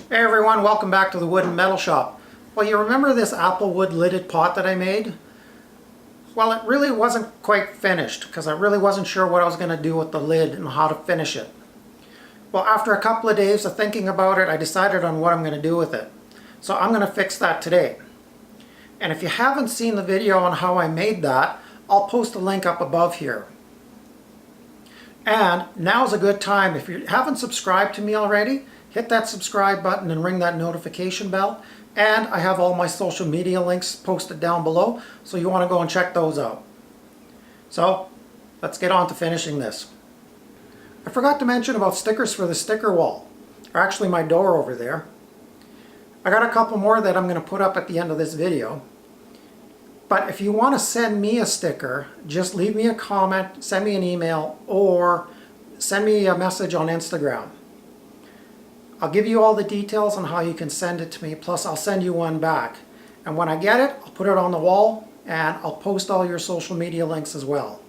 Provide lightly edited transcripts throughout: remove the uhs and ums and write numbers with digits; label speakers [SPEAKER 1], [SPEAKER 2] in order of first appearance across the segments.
[SPEAKER 1] Hey everyone, welcome back to the Wood and Metal Shop. Well, you remember this apple wood lidded pot that I made? Well, it really wasn't quite finished because I really wasn't sure what I was going to do with the lid and how to finish it. Well, after a couple of days of thinking about it, I decided on what I'm going to do with it. So I'm going to fix that today. And if you haven't seen the video on how I made that, I'll post a link up above here. And now's a good time, if you haven't subscribed to me already, hit that subscribe button and ring that notification bell. And I have all my social media links posted down below, so you want to go and check those out. So, let's get on to finishing this. I forgot to mention about stickers for the sticker wall, or actually my door over there. I got a couple more that I'm going to put up at the end of this video. But if you want to send me a sticker, just leave me a comment, send me an email, or send me a message on Instagram. I'll give you all the details on how you can send it to me, plus I'll send you one back. And when I get it, I'll put it on the wall, and I'll post all your social media links as well.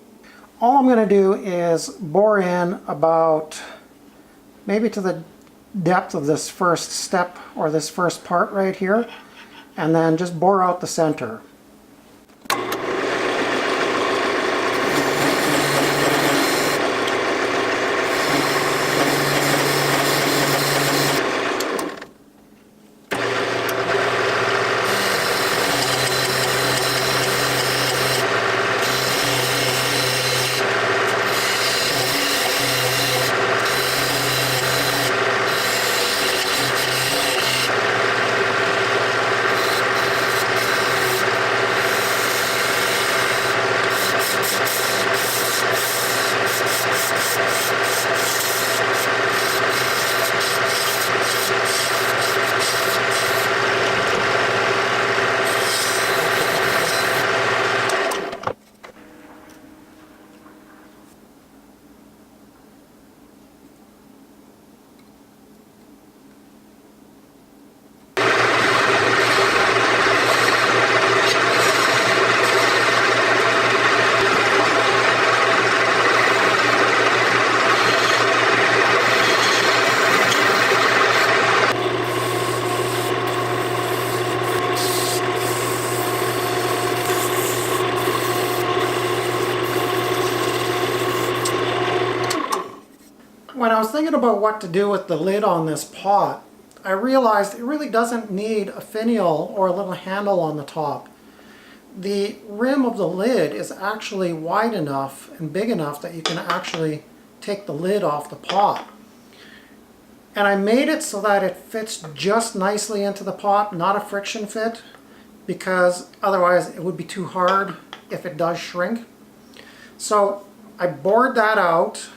[SPEAKER 1] All I'm going to do is bore in about, maybe to the depth of this first step, or this first part right here, and then just bore out the center. When I was thinking about what to do with the lid on this pot, I realized it really doesn't need a finial or a little handle on the top. The rim of the lid is actually wide enough and big enough that you can actually take the lid off the pot. And I made it so that it fits just nicely into the pot, not a friction fit, because otherwise it would be too hard if it does shrink. So I bored that out,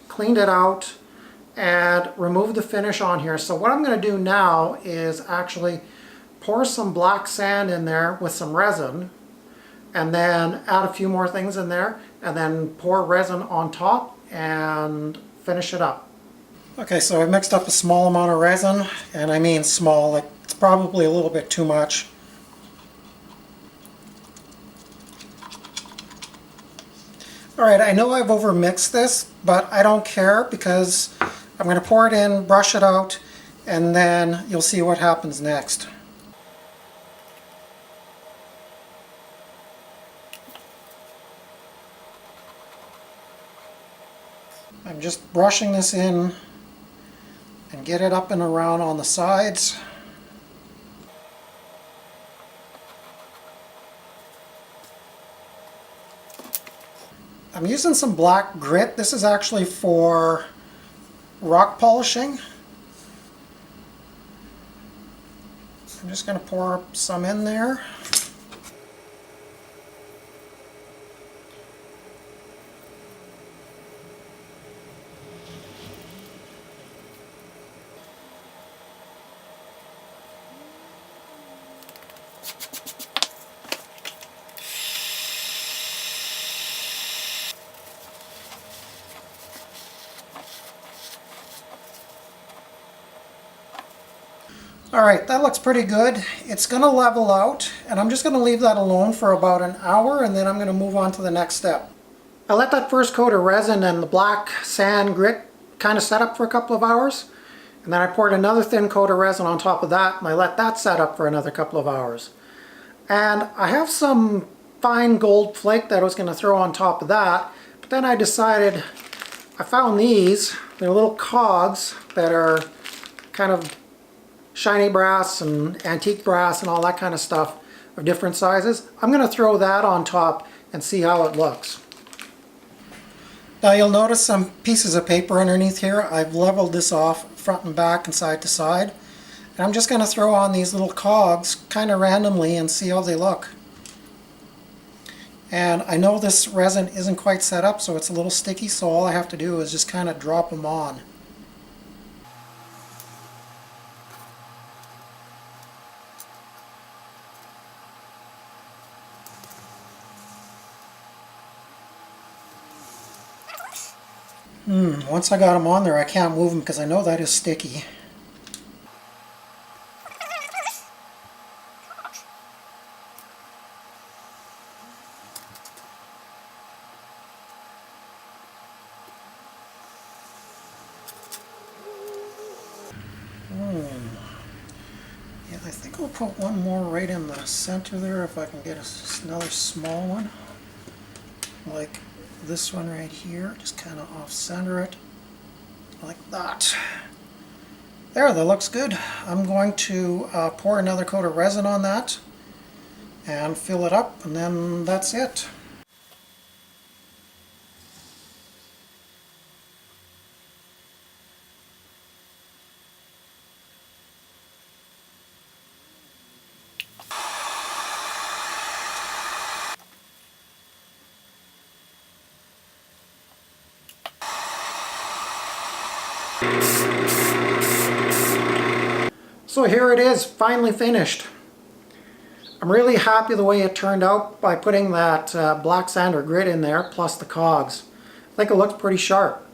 [SPEAKER 1] cleaned it out, and removed the finish on here. So what I'm going to do now is actually pour some black sand in there with some resin, and then add a few more things in there, and then pour resin on top and finish it up. Okay, so I mixed up a small amount of resin, and I mean small, like it's probably a little bit too much. Alright, I know I've overmixed this, but I don't care because I'm going to pour it in, brush it out, and then you'll see what happens next. I'm just brushing this in and get it up and around on the sides. I'm using some black grit. This is actually for rock polishing. I'm just going to pour some in there. Alright, that looks pretty good. It's going to level out, and I'm just going to leave that alone for about an hour, and then I'm going to move on to the next step. I let that first coat of resin and the black sand grit kind of set up for a couple of hours, And then I poured another thin coat of resin on top of that, and I let that set up for another couple of hours. And I have some fine gold flake that I was going to throw on top of that, but then I decided, I found these. They're little cogs that are kind of shiny brass and antique brass and all that kind of stuff of different sizes. I'm going to throw that on top and see how it looks. Now you'll notice some pieces of paper underneath here. I've leveled this off front and back and side to side. And I'm just going to throw on these little cogs kind of randomly and see how they look. And I know this resin isn't quite set up, so it's a little sticky, so all I have to do is just kind of drop them on. Once I got them on there, I can't move them because I know that is sticky. Yeah, I think I'll put one more right in the center there if I can get another small one. Like this one right here, just kind of off-center it, like that. There, that looks good. I'm going to pour another coat of resin on that and fill it up, and then that's it. So here it is, finally finished. I'm really happy the way it turned out by putting that black sand or grit in there, plus the cogs. I think it looks pretty sharp.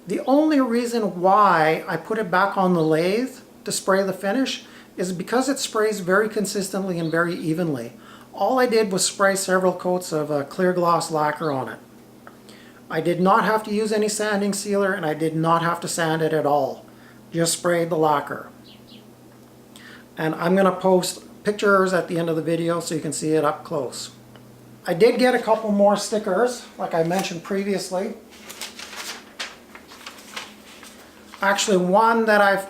[SPEAKER 1] The only reason why I put it back on the lathe to spray the finish is because it sprays very consistently and very evenly. All I did was spray several coats of clear gloss lacquer on it. I did not have to use any sanding sealer, and I did not have to sand it at all. Just sprayed the lacquer. And I'm going to post pictures at the end of the video so you can see it up close. I did get a couple more stickers, like I mentioned previously. Actually, one that I've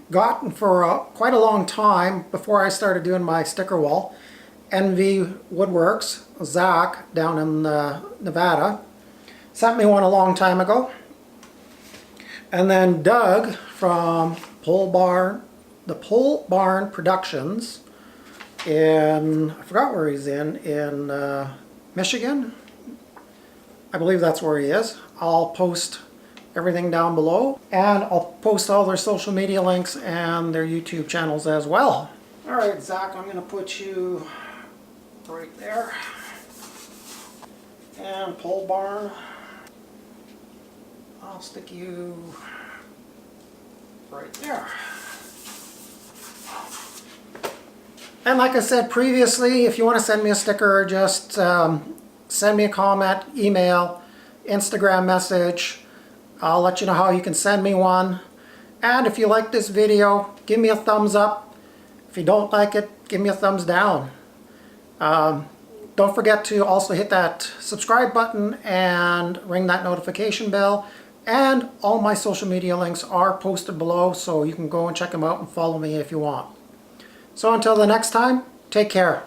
[SPEAKER 1] gotten for quite a long time before I started doing my sticker wall. Woodwerks, Zach down in Nevada, sent me one a long time ago. And then Doug from the Pohl Barn Productions in, I forgot where he's in Michigan. I believe that's where he is. I'll post everything down below, and I'll post all their social media links and their YouTube channels as well. Alright, Zach, I'm going to put you right there. And Pohl Barn, I'll stick you right there. And like I said previously, if you want to send me a sticker, just send me a comment, email, Instagram message. I'll let you know how you can send me one. And if you like this video, give me a thumbs up. If you don't like it, give me a thumbs down. Don't forget to also hit that subscribe button and ring that notification bell. And all my social media links are posted below, so you can go and check them out and follow me if you want. So until the next time, take care.